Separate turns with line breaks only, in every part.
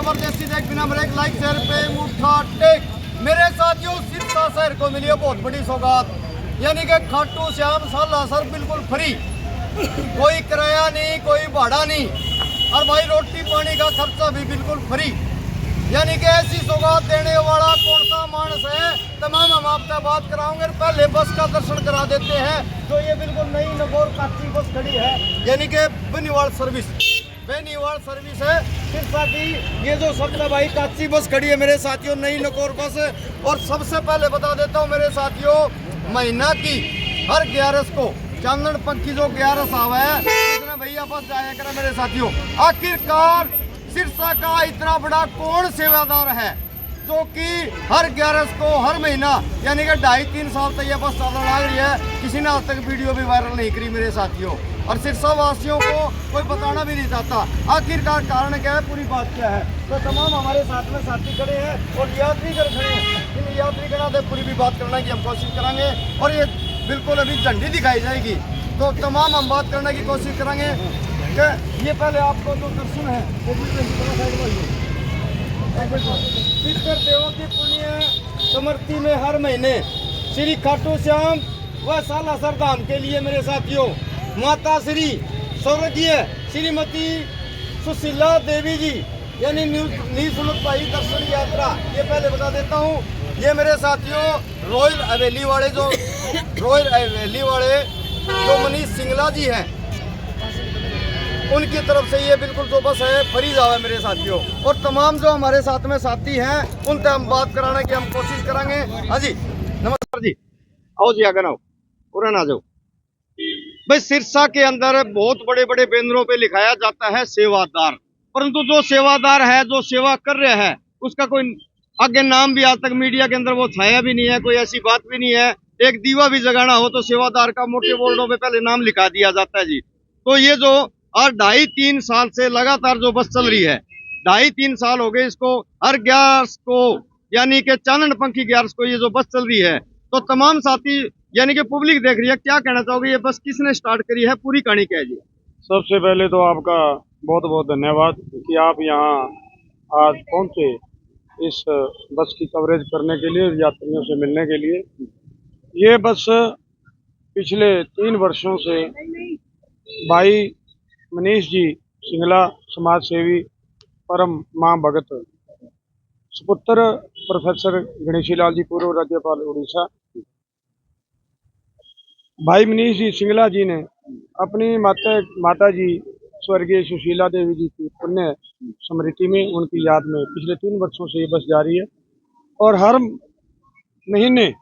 जबरदस्ती देख बिना मेरे लाइक शेयर पे मुठा टेक। मेरे साथियों सिरसा शहर को मिली है बहुत बड़ी सौगात, यानी कि खाटू श्याम सालासर बिल्कुल फ्री, कोई किराया नहीं, कोई भाड़ा नहीं, और भाई रोटी पानी का खर्चा भी बिल्कुल फ्री। यानी कि ऐसी सौगात देने वाला कौन सा मानस है, तमाम हम आपसे बात कराओगे। पहले बस का दर्शन करा देते हैं, तो ये बिल्कुल नई नगौर काची बस खड़ी है, यानी कि बेनीवाल सर्विस है सिरसा की। ये जो सबसे भाई काची बस खड़ी है मेरे साथियों, नई नगौर बस। और सबसे पहले बता देता हूँ मेरे साथियों, महीना की हर 11 को चांदन पंखी जो 11 आवा है, इसने भैया बस जाया करा मेरे साथियों। आखिरकार सिरसा का इतना बड़ा कौन सेवादार है जो कि हर 11 को हर महीना यानी कि 2.5-3 साल तक ये बस चलने लग रही है, किसी ने आज तक वीडियो भी वायरल नहीं करी मेरे साथियों। और सिरसा वासियों को कोई बताना भी नहीं चाहता आखिरकार कारण क्या है, पूरी बात क्या है। तो तमाम हमारे साथ में साथी खड़े हैं और यात्रीगण खड़े हैं, इन यात्रीगणों से पूरी भी बात करने की हम कोशिश करेंगे। और ये बिल्कुल अभी झंडी दिखाई जाएगी, तो तमाम हम बात करने की कोशिश करेंगे कि ये पहले आपको जो दर्शन है पितर देवों की पुण्य समृद्धि में हर महीने श्री खाटू श्याम व सालासर धाम के लिए मेरे साथियों माता श्री स्वर्गीय श्रीमती सुशीला देवी जी यानी निःशुल्क भाई दर्शन यात्रा, ये पहले बता देता हूँ। ये मेरे साथियों रॉयल हवेली वाले जो मनीष सिंगला जी हैं, उनकी तरफ से ये बिल्कुल जो बस है फ्री जावा मेरे साथियों। और तमाम जो हमारे साथ में साथी हैं उनसे हम बात कराने की हम कोशिश करेंगे। हाँ जी, नमस्कार जी, आओ जी आगे आओ, पूरा ना जाओ भाई। सिरसा के अंदर बहुत बड़े बड़े बैनरों पे लिखाया जाता है सेवादार, परंतु जो सेवादार है, जो सेवा कर रहे हैं, उसका कोई आगे नाम भी आज तक मीडिया के अंदर वो छाया भी नहीं है, कोई ऐसी बात भी नहीं है। एक दीवा भी जगाना हो तो सेवादार का मोटे बोर्डों पे पहले नाम लिखा दिया जाता है जी। तो ये जो और 2.5-3 साल से लगातार जो बस चल रही है, 2.5-3 साल हो गए इसको, हर 11 को यानी कि चांदन पंखी 11 को ये जो बस चल रही है। तो तमाम साथी यानी कि पब्लिक देख रही है, क्या कहना चाहोगे, ये बस किसने स्टार्ट करी है, पूरी कहानी क्या है जी?
सबसे पहले तो आपका बहुत बहुत धन्यवाद कि आप यहाँ आज पहुँचे इस बस की कवरेज करने के लिए, यात्रियों से मिलने के लिए। ये बस पिछले 3 वर्षों से भाई मनीष जी सिंगला समाज सेवी परम मां भगत सुपुत्र प्रोफेसर गणेशी लाल जी पूर्व राज्यपाल उड़ीसा, भाई मनीष जी सिंगला जी ने अपनी माता जी स्वर्गीय सुशीला देवी जी की पुण्य स्मृति में, उनकी याद में पिछले 3 वर्षों से ये बस जारी है। और हर महीने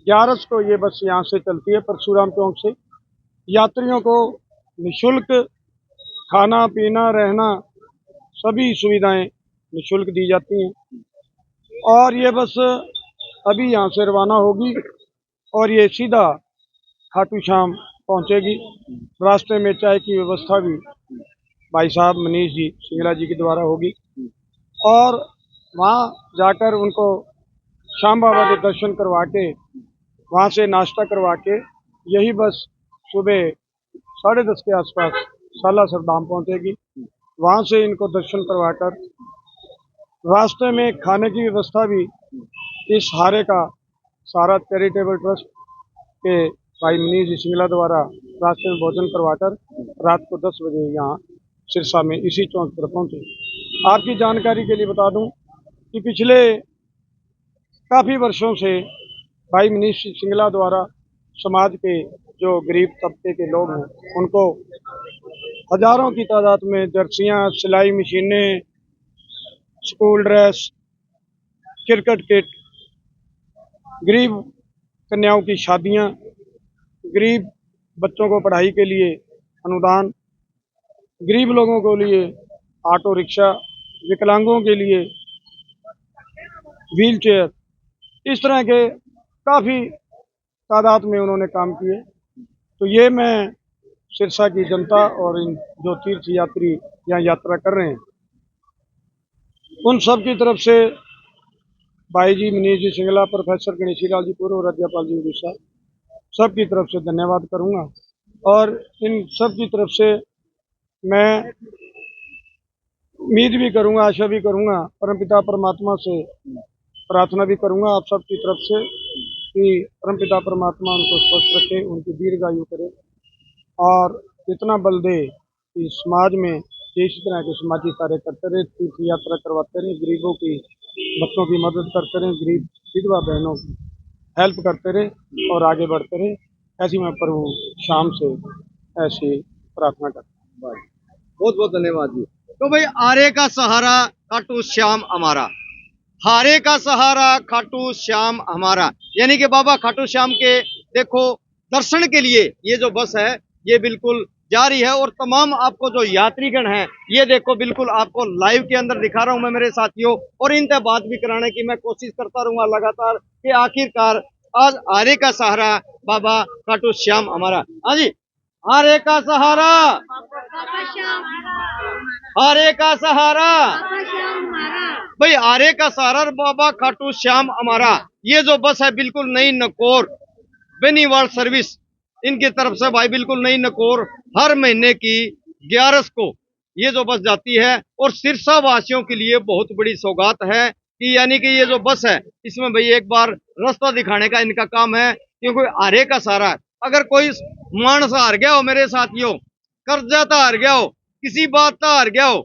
11 को ये बस यहाँ से चलती है परशुराम चौक से। यात्रियों को निःशुल्क खाना पीना रहना सभी सुविधाएं निःशुल्क दी जाती हैं। और ये बस अभी यहाँ से रवाना होगी और ये सीधा खाटू श्याम पहुँचेगी। रास्ते में चाय की व्यवस्था भी भाई साहब मनीष जी सिंगला जी के द्वारा होगी, और वहाँ जाकर उनको श्याम बाबा के दर्शन करवा के, वहाँ से नाश्ता करवा के यही बस सुबह 10:30 के आसपास सालासर धाम पहुँचेगी। वहाँ से इनको दर्शन करवाकर रास्ते में खाने की व्यवस्था भी इस हारे का सारा चैरिटेबल ट्रस्ट के भाई मनीष जी सिंगला द्वारा रास्ते में भोजन करवाकर रात को 10 बजे यहाँ सिरसा में इसी चौक पर पहुँचे। आपकी जानकारी के लिए बता दूं कि पिछले काफ़ी वर्षों से भाई मनीष सिंगला द्वारा समाज के जो गरीब तबके के लोग हैं उनको हजारों की तादाद में जर्सियाँ, सिलाई मशीनें, स्कूल ड्रेस, क्रिकेट किट, गरीब कन्याओं की शादियाँ, गरीब बच्चों को पढ़ाई के लिए अनुदान, गरीब लोगों के लिए ऑटो रिक्शा, विकलांगों के लिए व्हील चेयर, इस तरह के काफ़ी तादाद में उन्होंने काम किए। तो ये मैं सिरसा की जनता और इन जो तीर्थ यात्री यहाँ यात्रा कर रहे हैं उन सब की तरफ से भाई जी मनीष जी सिंगला, प्रोफेसर गणेशी लाल जी पूर्व राज्यपाल जी उड़ीसा, सब की तरफ से धन्यवाद करूंगा। और इन सब की तरफ से मैं उम्मीद भी करूंगा, आशा भी करूंगा, परमपिता परमात्मा से प्रार्थना भी करूंगा आप सबकी तरफ से कि परमपिता परमात्मा उनको स्वस्थ रखे, उनकी दीर्घायु करे और इतना बल दे कि समाज में इस तरह के सामाजिक कार्य करते रहे, तीर्थ यात्रा करवाते रहे, गरीबों की बच्चों की मदद करते रहे, गरीब विधवा बहनों की हेल्प करते रहे और आगे बढ़ते रहे। ऐसी मैं प्रभु शाम से ऐसी प्रार्थना करता हूँ।
बहुत बहुत धन्यवाद जी। तो भाई आरे का सहारा खाटू श्याम हमारा, हारे का सहारा खाटू श्याम हमारा, यानी कि बाबा खाटू श्याम के देखो दर्शन के लिए ये जो बस है ये बिल्कुल जा रही है। और तमाम आपको जो यात्रीगण हैं ये देखो बिल्कुल आपको लाइव के अंदर दिखा रहा हूं मैं मेरे साथियों, और इनसे बात भी कराने की मैं कोशिश करता रहूंगा लगातार कि आखिरकार आज आरे का सहारा बाबा खाटू श्याम हमारा। हाँ जी, आरे का सहारा, आरे का सहारा, भाई आरे का सहारा बाबा खाटू श्याम हमारा। ये जो बस है बिल्कुल नई नकोर बेनीवाल सर्विस इनकी तरफ से भाई बिल्कुल नई नकोर हर महीने की 11 को ये जो बस जाती है। और सिरसा वासियों के लिए बहुत बड़ी सौगात है कि यानी कि ये जो बस है इसमें भाई एक बार रास्ता दिखाने का इनका काम है, क्योंकि आरे का सहारा अगर कोई मानस हार गया हो मेरे साथियों, कर्जा तो हार गया हो, किसी बात का हार गया हो,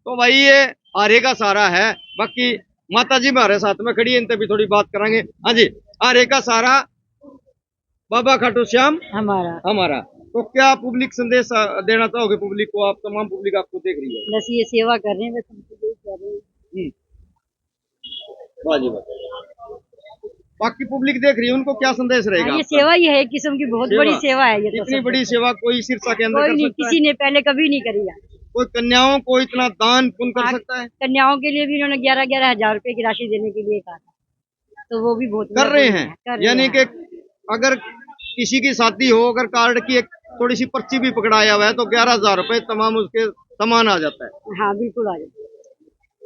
तो भाई ये आरे का सहारा है। बाकी माता जी हमारे साथ में खड़ी है, इनसे भी थोड़ी बात करांगे। हाँ जी, आरे का सहारा बाबा खाटू श्याम हमारा। तो क्या पब्लिक संदेश देना चाहोगे पब्लिक को? आप तमाम पब्लिक आपको देख रही है,
बस ये सेवा कर रहे हैं, बस हमको यही कर रहे हैं।
वाह जी वाह। बाकी पब्लिक देख रही है, उनको क्या संदेश रहेगा?
ये सेवा ही है, एक किस्म की बहुत बड़ी सेवा है ये। तो
इतनी बड़ी सेवा कोई सिरसा के अंदर
कोई
कर
नहीं,
सकता
किसी ने पहले कभी नहीं करी है।
कोई कन्याओं को इतना दान पुण्य कर सकता है?
कन्याओं के लिए भी इन्होंने 11-11 हजार रुपए की राशि देने के लिए कहा था, तो वो भी बहुत
कर रहे हैं। यानी कि अगर किसी की शादी हो, अगर कार्ड की एक थोड़ी सी पर्ची भी पकड़ाया हुआ है तो 11,000 रुपए तमाम उसके समान आ जाता है।
हाँ बिल्कुल आ जाता है।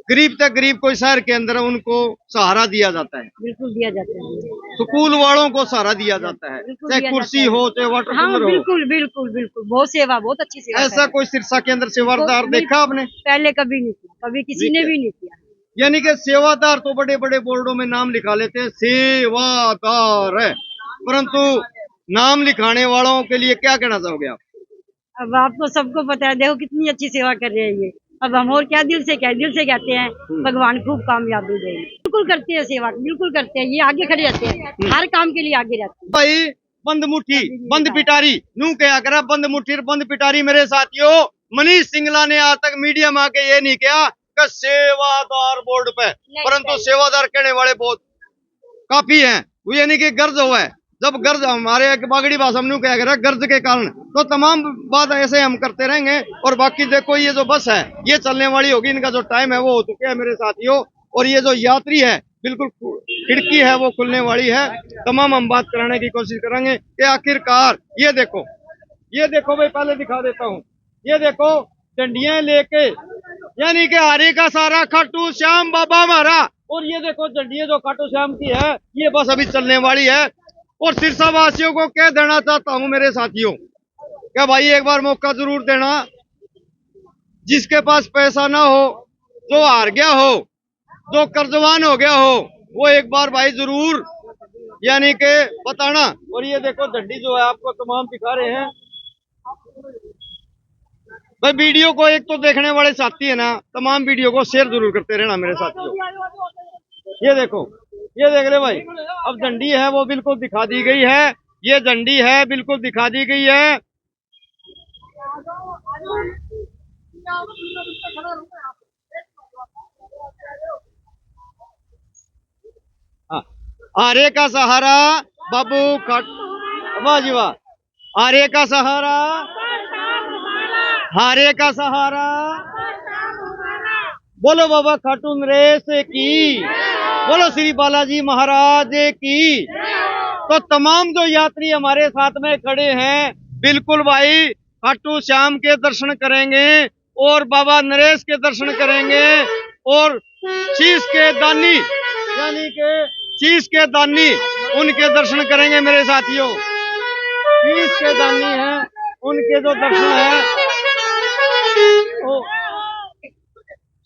गरीब तक गरीब कोई शहर के अंदर उनको सहारा दिया जाता है,
बिल्कुल दिया जाता है।
स्कूल वालों को सहारा दिया जाता है, चाहे कुर्सी हो चाहे वाटर कूलर हो।
बिल्कुल बिल्कुल बिल्कुल, बहुत सेवा, बहुत अच्छी सेवा।
ऐसा कोई सिरसा के अंदर सेवादार देखा आपने?
पहले कभी नहीं किया, कभी किसी ने भी नहीं किया।
यानी कि सेवादार तो बड़े बड़े बोर्डों में नाम लिखा लेते हैं सेवादार है, परंतु नाम लिखाने वालों के लिए क्या कहना चाहोगे आप?
अब आपको सबको पता है, देखो कितनी अच्छी सेवा कर रहे हैं ये। अब हम और क्या दिल से कहते हैं भगवान खूब कामयाबी दे। बिल्कुल करते हैं सेवा, बिल्कुल करते हैं, ये आगे खड़े रहते हैं, हर काम के लिए आगे रहते हैं।
भाई बंद मुट्ठी बंद पिटारी नू क्या करा, बंद मुट्ठी बंद पिटारी। मेरे साथियों, मनीष सिंगला ने आज तक मीडिया में आके ये नहीं किया कि सेवादार बोर्ड पे, परंतु सेवादार कहने वाले बहुत काफी हैं। वो यानी कि गर्ज हुआ है, जब गर्ज हमारे बागड़ी भाषा में क्या कह गर्ज के कारण, तो तमाम बात ऐसे हम करते रहेंगे। और बाकी देखो ये जो बस है ये चलने वाली होगी, इनका जो टाइम है वो हो चुके हैं मेरे साथियों। और ये जो यात्री है बिल्कुल खिड़की है वो खुलने वाली है, तमाम हम बात कराने की कोशिश करेंगे कि आखिरकार ये देखो भाई, पहले दिखा देता हूँ, ये देखो डंडियां लेके, यानी कि आरे का सहारा खाटू श्याम बाबा हमारा। और ये देखो डंडियां जो खाटू श्याम की है ये बस अभी चलने वाली है। और सिरसा वासियों को कह देना चाहता हूं मेरे साथियों, क्या भाई एक बार मौका जरूर देना, जिसके पास पैसा ना हो, जो हार गया हो, जो कर्जवान हो गया हो, वो एक बार भाई जरूर यानी के बताना। और ये देखो झंडी जो है आपको तमाम दिखा रहे हैं भाई। वीडियो को एक तो देखने वाले साथी है ना, तमाम वीडियो को शेयर जरूर करते रहना मेरे साथियों। ये देखो, ये देख ले भाई, अब झंडी है वो बिल्कुल दिखा दी गई है, ये झंडी है बिल्कुल दिखा दी गई है। हाँ, आरे का सहारा बाबू खट, वाह जी वाह, आरे का सहारा, हारे का सहारा, बोलो बाबा खाटू नरेश की, बोलो श्री बालाजी महाराज की। तो तमाम जो यात्री हमारे साथ में खड़े हैं बिल्कुल भाई खाटू श्याम के दर्शन करेंगे और बाबा नरेश के दर्शन करेंगे और शीश के दानी यानी के शीश के दानी उनके दर्शन करेंगे मेरे साथियों। शीश के दानी हैं उनके जो दर्शन है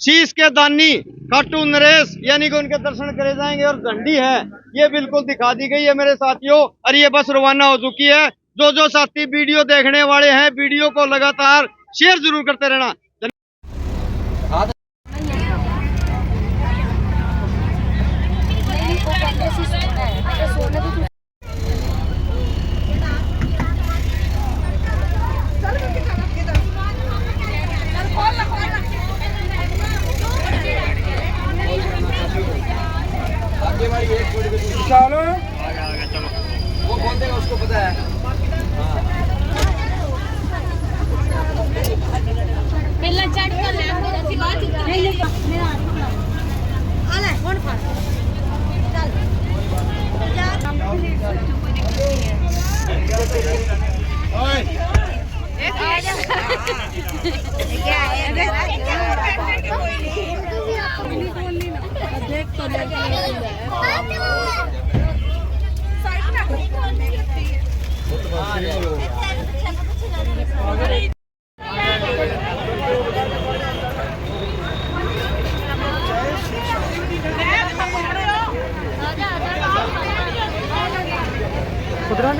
शीश के दानी खाटू नरेश यानी कि उनके दर्शन करे जाएंगे। और झंडी है ये बिल्कुल दिखा दी गई है मेरे साथियों, और ये बस रवाना हो चुकी है। जो साथी वीडियो देखने वाले हैं, वीडियो को लगातार शेयर जरूर करते रहना।
चलो
वो कौन देगा उसको पता है।
ਪਹਿਲਾਂ ਚੜ ਕੇ ਲੈ ਅਸੀਂ ਬਾਅਦ ਚ ਨਹੀਂ ਮੇਰਾ ਆ ਲੈ ਹੁਣ ਫੜ ਚੱਲ
ओए
ਆ ਜਾ क्या है देख तो
खुदरा